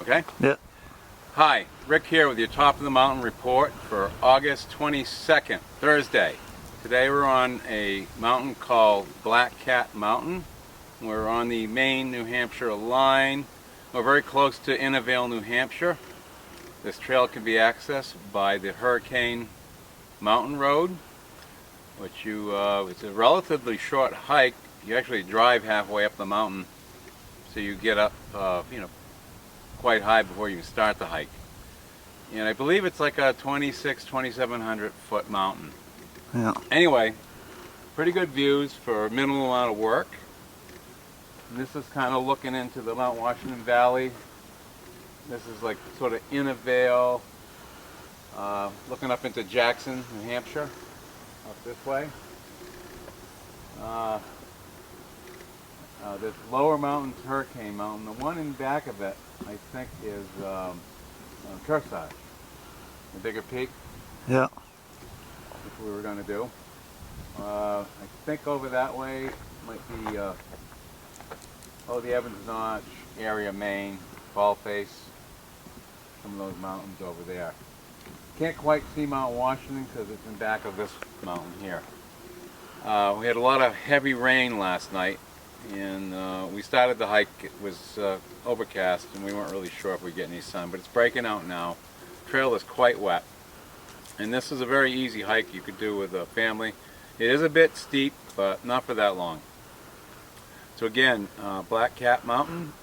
Okay? Yeah. Hi, Rick here with your Top of the Mountain report for August 22nd, Thursday. Today we're on a mountain called Black Cat Mountain. We're on the Maine-New Hampshire line. We're very close to Innervale, New Hampshire. This trail can be accessed by the Hurricane Mountain Road, which it's a relatively short hike. You actually drive halfway up the mountain, so you get up, quite high before you start the hike. And I believe it's like a 2,700 foot mountain. Yeah. Anyway, pretty good views for a minimal amount of work. And this is kind of looking into the Mount Washington Valley. This is like sort of Innervale, looking up into Jackson, New Hampshire, up this way. This lower mountain's Hurricane Mountain. The one in back of it, I think, is Kearsarge, the bigger peak. Yeah. Which we were going to do. I think over that way might be the Evans Notch area, Maine, Baldface, some of those mountains over there. Can't quite see Mount Washington because it's in back of this mountain here. We had a lot of heavy rain last night, and we started the hike. It was overcast, and we weren't really sure if we'd get any sun, but it's breaking out now. The trail is quite wet, and this is a very easy hike you could do with a family. It is a bit steep, but not for that long. So again, Black Cat Mountain,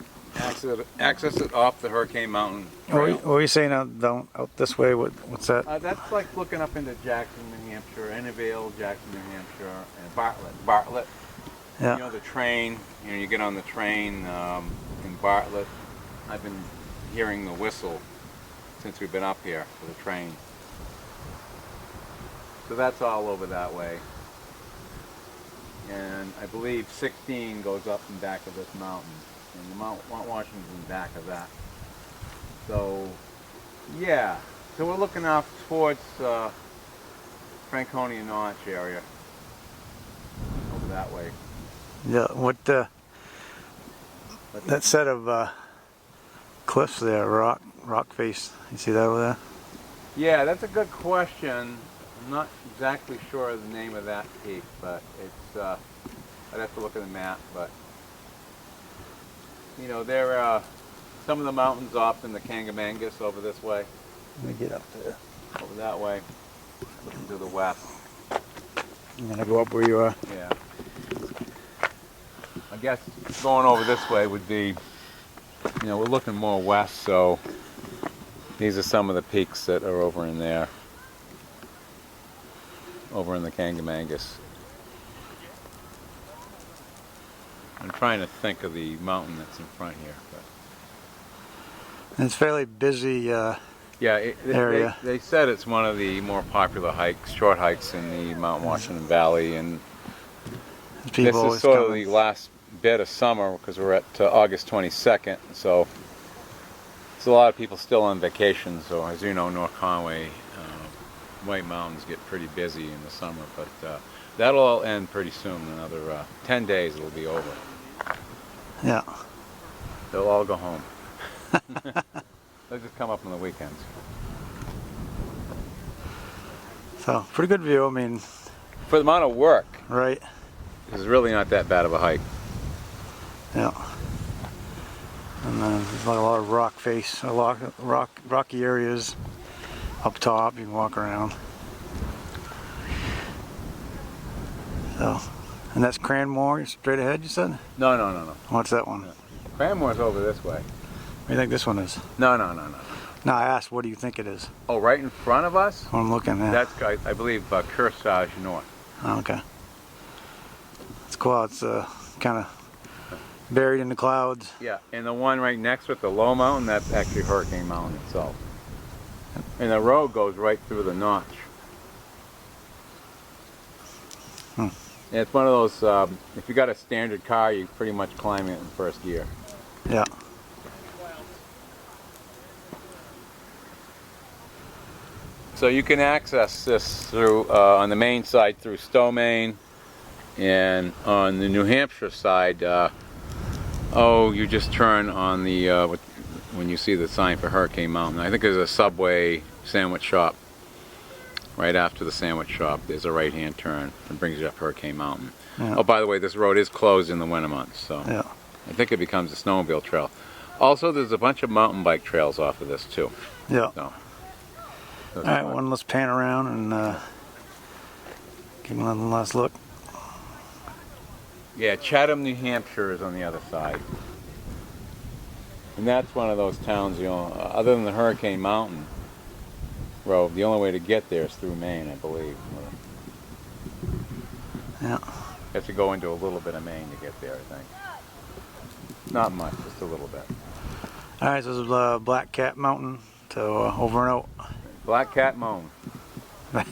access it off the Hurricane Mountain trail. What were you saying out this way? What's that? That's like looking up into Jackson, New Hampshire, Innervale, Jackson, New Hampshire, and Bartlett. Yeah. You know, the train, you get on the train in Bartlett. I've been hearing the whistle since we've been up here for the train. So that's all over that way. And I believe 16 goes up and back of this mountain. And the Mount Washington's in back of that. So, yeah. So we're looking off towards Franconia Notch area. Over that way. Yeah. What that set of cliffs there, rock face. You see that over there? Yeah, that's a good question. I'm not exactly sure of the name of that peak, but it's, I'd have to look at the map, but there are some of the mountains off in the Kangamangas over this way. Let me get up there. Over that way, looking to the west. I'm gonna go up where you are. Yeah. I guess going over this way would be, we're looking more west, so these are some of the peaks that are over in there. Over in the Kangamangas. I'm trying to think of the mountain that's in front here. But it's fairly busy area. They said it's one of the more popular short hikes in the Mount Washington Valley, and this is sort of the last bit of summer because we're at August 22nd, so there's a lot of people still on vacation. So as you know, North Conway, White Mountains get pretty busy in the summer, but that'll all end pretty soon. Another 10 days it'll be over. Yeah. They'll all go home. They'll just come up on the weekends. So, pretty good view, I mean. For the amount of work. Right. It's really not that bad of a hike. Yeah. And there's a lot of rock face, rocky areas. Up top, you can walk around. So, and that's Cranmore, straight ahead, you said? No. What's that one? No. Cranmore's over this way. What do you think this one is? No. No, I asked, what do you think it is? Oh, right in front of us? Oh, I'm looking, yeah. That's, I believe, Kearsarge North. Oh, okay. It's cool. It's kind of buried in the clouds. Yeah, and the one right next to it, the low mountain, that's actually Hurricane Mountain itself. And the road goes right through the notch. And it's one of those, if you got a standard car, you pretty much climb it in first gear. Yeah. So you can access this through, on the Maine side, through Stowmaine, and on the New Hampshire side, you just turn on the when you see the sign for Hurricane Mountain. I think there's a Subway sandwich shop right after the sandwich shop. There's a right-hand turn that brings you up Hurricane Mountain. Yeah. Oh, by the way, this road is closed in the winter months, so Yeah. I think it becomes a snowmobile trail. Also, there's a bunch of mountain bike trails off of this too. Yeah. So, All right, let's pan around and give one last look. yeah, Chatham, New Hampshire is on the other side. And that's one of those towns, you know, other than the Hurricane Mountain road, the only way to get there is through Maine, I believe. Yeah. You have to go into a little bit of Maine to get there, I think. Not much, just a little bit. All right, so this is Black Cat Mountain. So over and out. Black Cat Moan. Yeah.